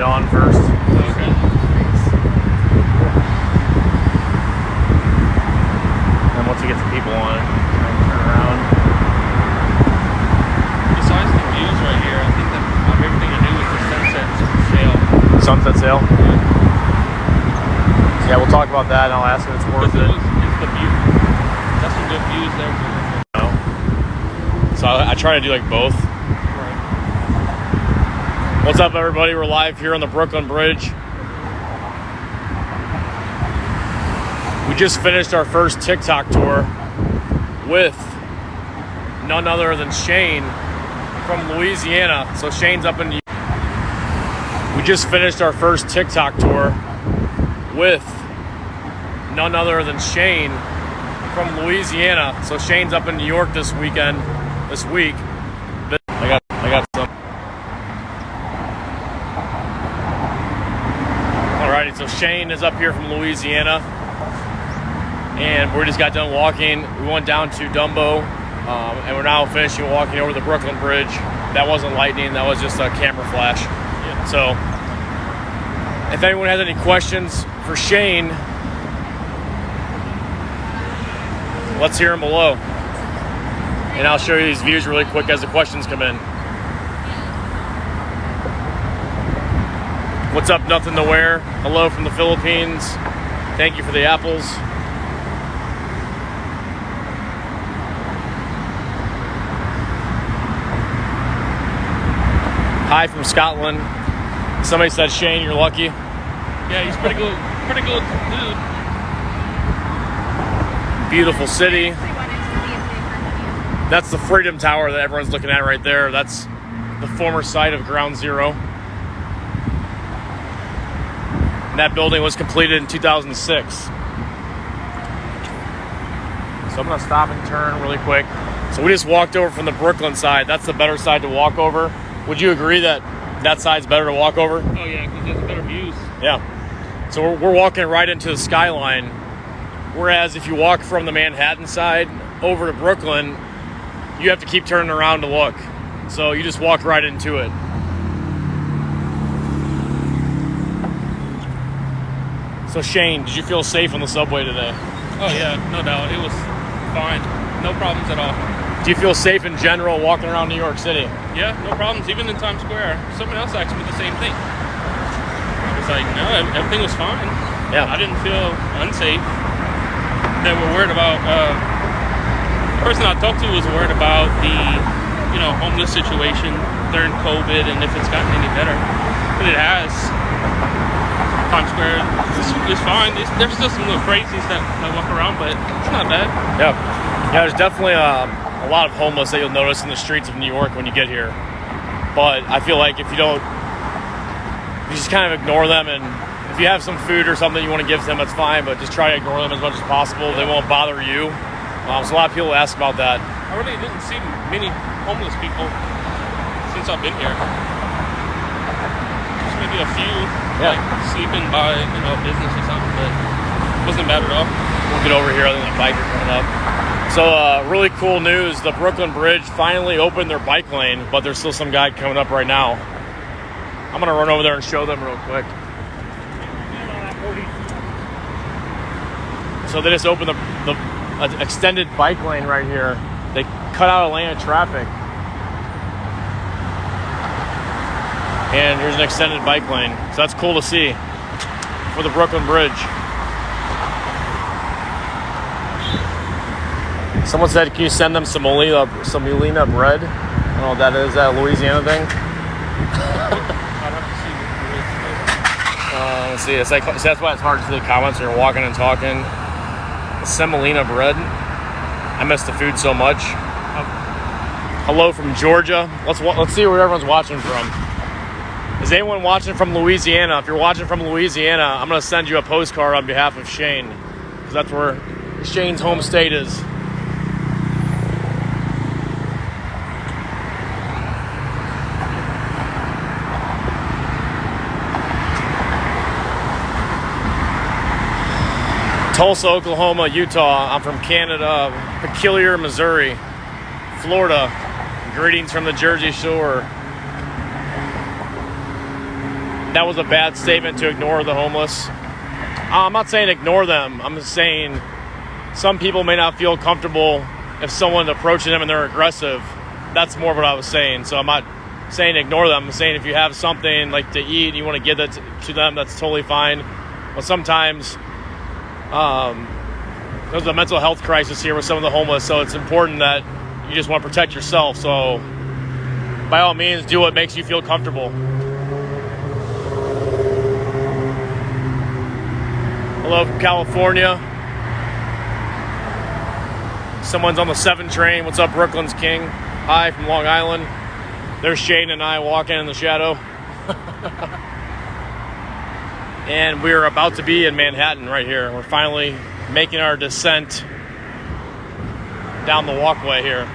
get on first. Okay. And once we get some people on, turn around. Besides the views right here, I think that have everything to do with the sunset sail. Sunset sail? Yeah. Yeah, we'll talk about that and I'll ask if it's worth it. It's the view. That's some good views there. So I try to do like both. Right. What's up, everybody? We're live here on the Brooklyn Bridge. We just finished our first TikTok tour with none other than Shane from Louisiana. So Shane's up in New York. We just finished our first TikTok tour with none other than Shane from Louisiana. So Shane's up in New York this week. I got some. Alrighty, so Shane is up here from Louisiana, and we just got done walking. We went down to Dumbo, and we're now finishing walking over the Brooklyn Bridge. That wasn't lightning, that was just a camera flash. Yeah. So, if anyone has any questions for Shane, let's hear them below. And I'll show you these views really quick as the questions come in. What's up, nothing to wear? Hello from the Philippines. Thank you for the apples. Hi from Scotland. Somebody said, Shane, you're lucky. Yeah, he's pretty good dude. Beautiful city. That's the Freedom Tower that everyone's looking at right there. That's the former site of Ground Zero. And that building was completed in 2006. So I'm gonna stop and turn really quick. So we just walked over from the Brooklyn side. That's the better side to walk over. Would you agree that that side's better to walk over? Oh yeah, because there's better views. Yeah. So we're walking right into the skyline. Whereas if you walk from the Manhattan side over to Brooklyn, you have to keep turning around to look. So you just walk right into it. So Shane, did you feel safe on the subway today? Oh yeah, no doubt. It was fine. No problems at all. Do you feel safe in general walking around New York City? Yeah, no problems. Even in Times Square. Someone else asked me the same thing. I was like, no, everything was fine. Yeah. I didn't feel unsafe. They were worried about, the person I talked to was worried about the, homeless situation during COVID and if it's gotten any better. But it has. Times Square is fine. There's still some little crazies that walk around, but it's not bad. Yeah. Yeah, there's definitely a lot of homeless that you'll notice in the streets of New York when you get here. But I feel like if you just kind of ignore them, and if you have some food or something you want to give to them, that's fine, but just try to ignore them as much as possible. They won't bother you. So a lot of people ask about that. I really didn't see many homeless people since I've been here. Just maybe a few, like sleeping by, business or something, but it wasn't bad at all. We'll get over here, other than the bike coming up. So really cool news. The Brooklyn Bridge finally opened their bike lane, but there's still some guy coming up right now. I'm gonna run over there and show them real quick. So they just opened the extended bike lane right here. They cut out a lane of traffic. And here's an extended bike lane. So that's cool to see for the Brooklyn Bridge. Someone said, can you send them some Molina bread? I don't know what that is. Is that a Louisiana thing? Let's see. That's why it's hard to see the comments when you're walking and talking. Semolina bread. I miss the food so much. Hello from Georgia. Let's see where everyone's watching from. Is anyone watching from Louisiana? If you're watching from Louisiana, I'm going to send you a postcard on behalf of Shane, because that's where Shane's home state is. Tulsa, Oklahoma, Utah. I'm from Canada, Peculiar, Missouri, Florida. Greetings from the Jersey Shore. that was a bad statement to ignore the homeless. I'm not saying ignore them. I'm just saying some people may not feel comfortable if someone's approaching them and they're aggressive. That's more what I was saying. So I'm not saying ignore them. I'm saying if you have something like to eat and you want to give that to them, that's totally fine. But sometimes there's a mental health crisis here with some of the homeless, so it's important that you just want to protect yourself. So by all means, do what makes you feel comfortable. Hello from California. Someone's on the 7 train. What's up, Brooklyn's King? Hi from Long Island. There's Shane and I walking in the shadow. And we're about to be in Manhattan right here. We're finally making our descent down the walkway here.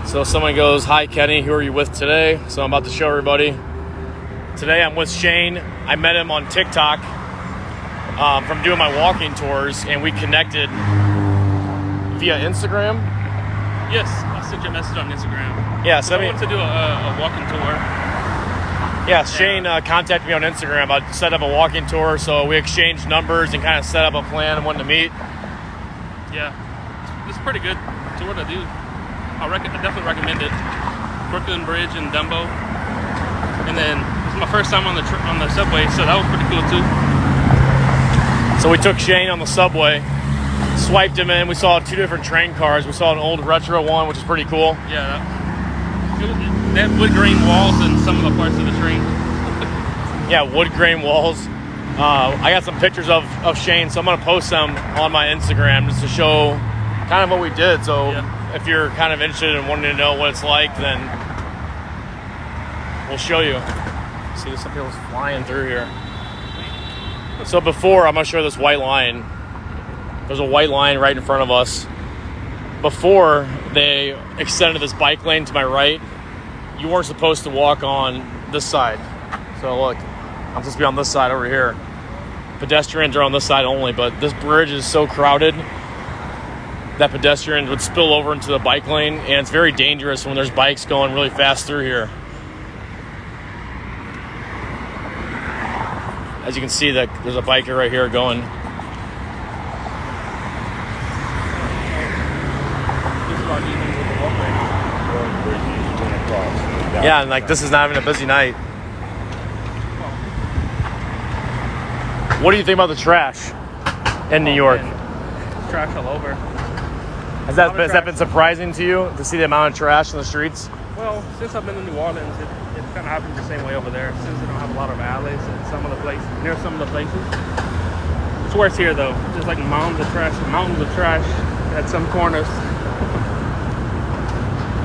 So someone goes, "Hi Kenny, who are you with today?" So I'm about to show everybody. Today I'm with Shane. I met him on TikTok from doing my walking tours, and we connected via Instagram. Yes, I sent you a message on Instagram. Yeah, so I wanted to do a walking tour. Yeah, Shane contacted me on Instagram about to set up a walking tour, so we exchanged numbers and kind of set up a plan and when to meet. Yeah, it's pretty good tour to do. I definitely recommend it. Brooklyn Bridge and Dumbo, and then it's my first time on the subway, so that was pretty cool too. So we took Shane on the subway, swiped him in. We saw 2 different train cars. We saw an old retro one, which is pretty cool. Yeah, they had wood grain walls in some of the parts of the train. Yeah, wood grain walls. I got some pictures of Shane, so I'm going to post them on my Instagram just to show kind of what we did. So if you're kind of interested in wanting to know what it's like, then we'll show you. See, some people's flying through here. So before, I'm going to show this white line. There's a white line right in front of us. Before they extended this bike lane to my right, you weren't supposed to walk on this side. So look, I'm supposed to be on this side over here. Pedestrians are on this side only, but this bridge is so crowded that pedestrians would spill over into the bike lane, and it's very dangerous when there's bikes going really fast through here. As you can see, that there's a biker right here going. Yeah, and like this is not even a busy night. What do you think about the trash in New York? Trash all over. Has that been surprising to you to see the amount of trash in the streets? Well, since I've been in New Orleans, it kind of happens the same way over there. Since they don't have a lot of alleys in some of the places, near some of the places. It's worse here though. Just like mountains of trash at some corners.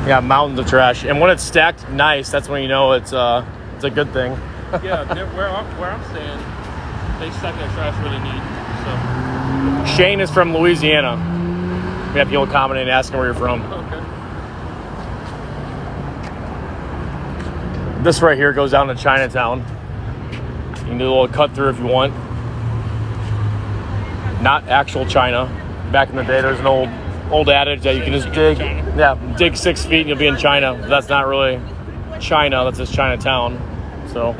Yeah, mountains of trash, and when it's stacked nice, that's when you know it's a good thing. Yeah, where I'm staying, they stack their trash really neat. So Shane is from Louisiana. We have people commenting and asking where you're from. okay. This right here goes down to Chinatown. You can do a little cut through if you want. Not actual China. Back in the day, there's an old adage that you can just dig 6 feet and you'll be in China. But that's not really China, that's just Chinatown. So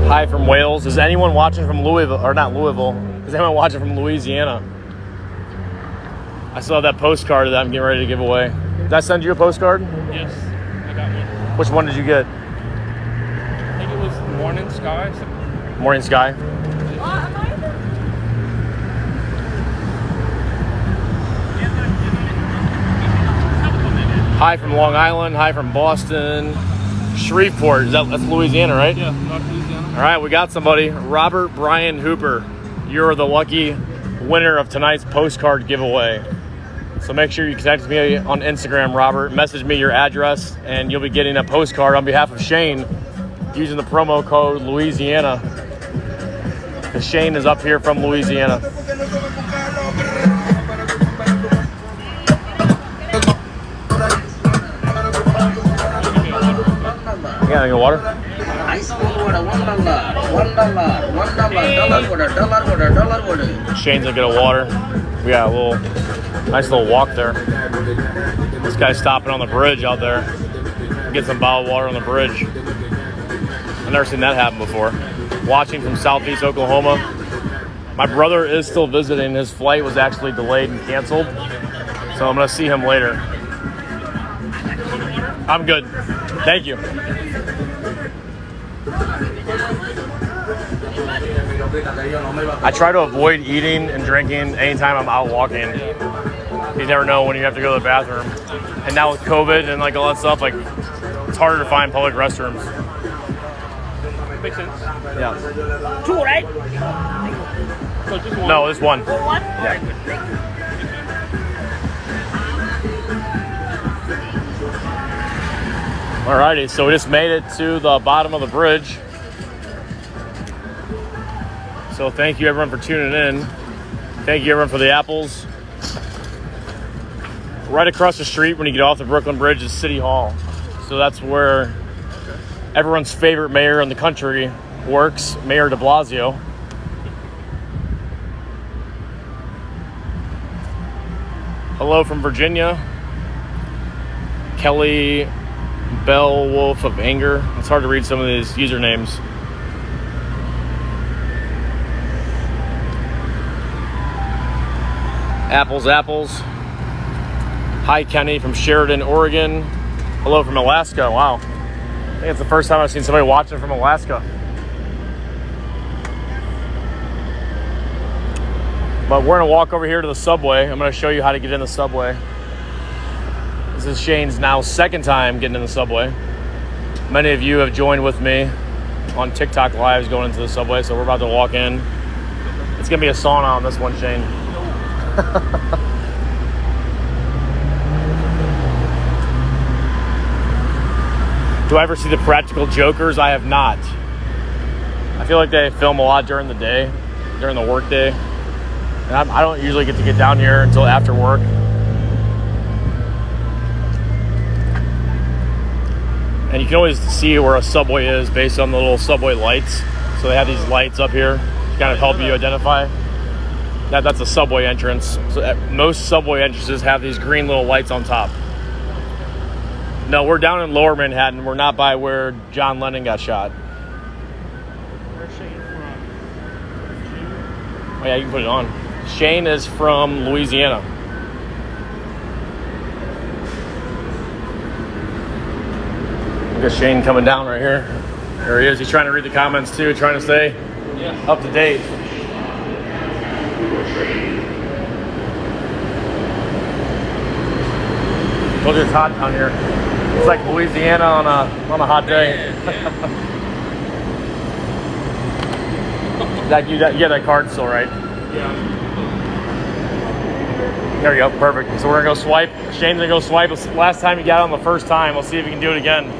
hi from Wales. Is anyone watching from Louisville, or not Louisville? Is anyone watching from Louisiana? I still have that postcard that I'm getting ready to give away. Did I send you a postcard? Yes, I got one. Which one did you get? I think it was Morning Sky. Morning Sky. Hi from Long Island. Hi from Boston. Shreveport. That's Louisiana, right? Yeah, North Louisiana. All right, we got somebody. Robert Brian Hooper. You're the lucky winner of tonight's postcard giveaway. So make sure you connect with me on Instagram, Robert. Message me your address, and you'll be getting a postcard on behalf of Shane using the promo code Louisiana. Because Shane is up here from Louisiana. Yeah, I get water. Shane's gonna get a water. We got a nice little walk there. This guy's stopping on the bridge out there. Get some bottled water on the bridge. I've never seen that happen before. Watching from Southeast Oklahoma. My brother is still visiting. His flight was actually delayed and canceled. So I'm gonna see him later. I'm good. Thank you. I try to avoid eating and drinking anytime I'm out walking. You never know when you have to go to the bathroom. And now with COVID and like all that stuff, like it's harder to find public restrooms. Makes sense. Yeah. 2, right? So just one. No, just one. One? Yeah. Very good. Thank you. Alrighty, so we just made it to the bottom of the bridge. So thank you everyone for tuning in. Thank you everyone for the apples. Right across the street when you get off the Brooklyn Bridge is City Hall. So that's where everyone's favorite mayor in the country works, Mayor de Blasio. Hello from Virginia. Kelly Bell Wolf of Anger. It's hard to read some of these usernames. Apples, apples. Hi, Kenny from Sheridan, Oregon. Hello from Alaska. Wow. I think it's the first time I've seen somebody watching from Alaska. But we're going to walk over here to the subway. I'm going to show you how to get in the subway. This is Shane's now second time getting in the subway. Many of you have joined with me on TikTok lives going into the subway, so we're about to walk in. It's going to be a sauna on this one, Shane. Do I ever see the Practical Jokers? I have not. I feel like they film a lot during the day, during the work day. And I don't usually get to get down here until after work. And you can always see where a subway is based on the little subway lights. So they have these lights up here to kind of help you identify. That's a subway entrance. So most subway entrances have these green little lights on top. No, we're down in Lower Manhattan. We're not by where John Lennon got shot. Where's Shane from? Oh yeah, you can put it on. Shane is from Louisiana. Look at Shane coming down right here. There he is. He's trying to read the comments too, trying to stay up to date. Told you it's hot down here. It's like Louisiana on a hot day. You got that card still, right? Yeah. There you go, perfect. So we're gonna go swipe. Shane's gonna go swipe. Last time he got on the first time. We'll see if he can do it again.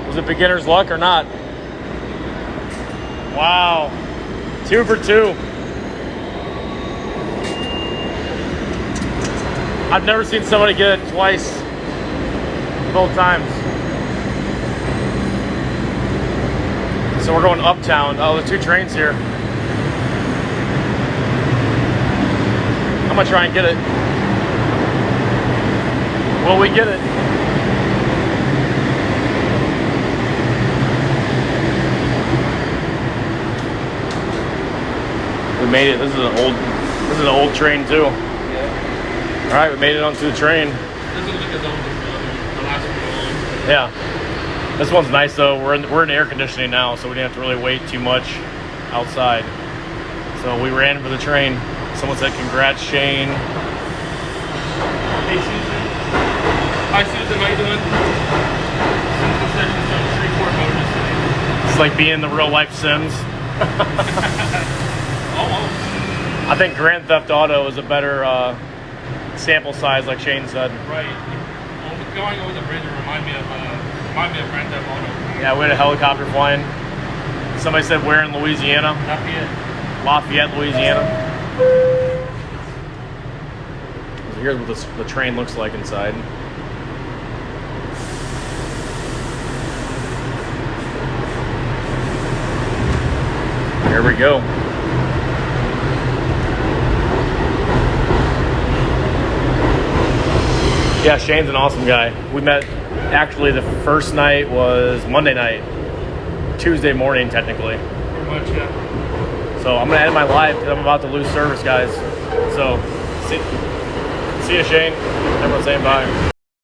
Was it beginner's luck or not? Wow. 2 for 2. I've never seen somebody get it twice. Both times. So we're going uptown. Oh, there's 2 trains here. I'm gonna try and get it. Will we get it? We made it. This is an old train too. Yeah. All right, we made it onto the train. Doesn't look as old as the last one. Yeah. This one's nice though. We're in air conditioning now, so we didn't have to really wait too much outside. So we ran for the train. Someone said, "Congrats, Shane." Hey, Susan. Hi, Susan. How you doing? Susan said she's on Shreveport Motors today. It's like being in the real life Sims. Almost. I think Grand Theft Auto is a better sample size, like Shane said. Right. Well, going over the bridge remind me of Grand Theft Auto. Yeah, we had a helicopter flying. Somebody said, "Where in Louisiana?" Lafayette, Louisiana. So here's what the train looks like inside. Here we go. Yeah, Shane's an awesome guy. We met, actually the first night was Monday night, Tuesday morning technically. Pretty much, yeah. So I'm gonna end my live because I'm about to lose service, guys. So see you, Shane. Everyone's saying bye.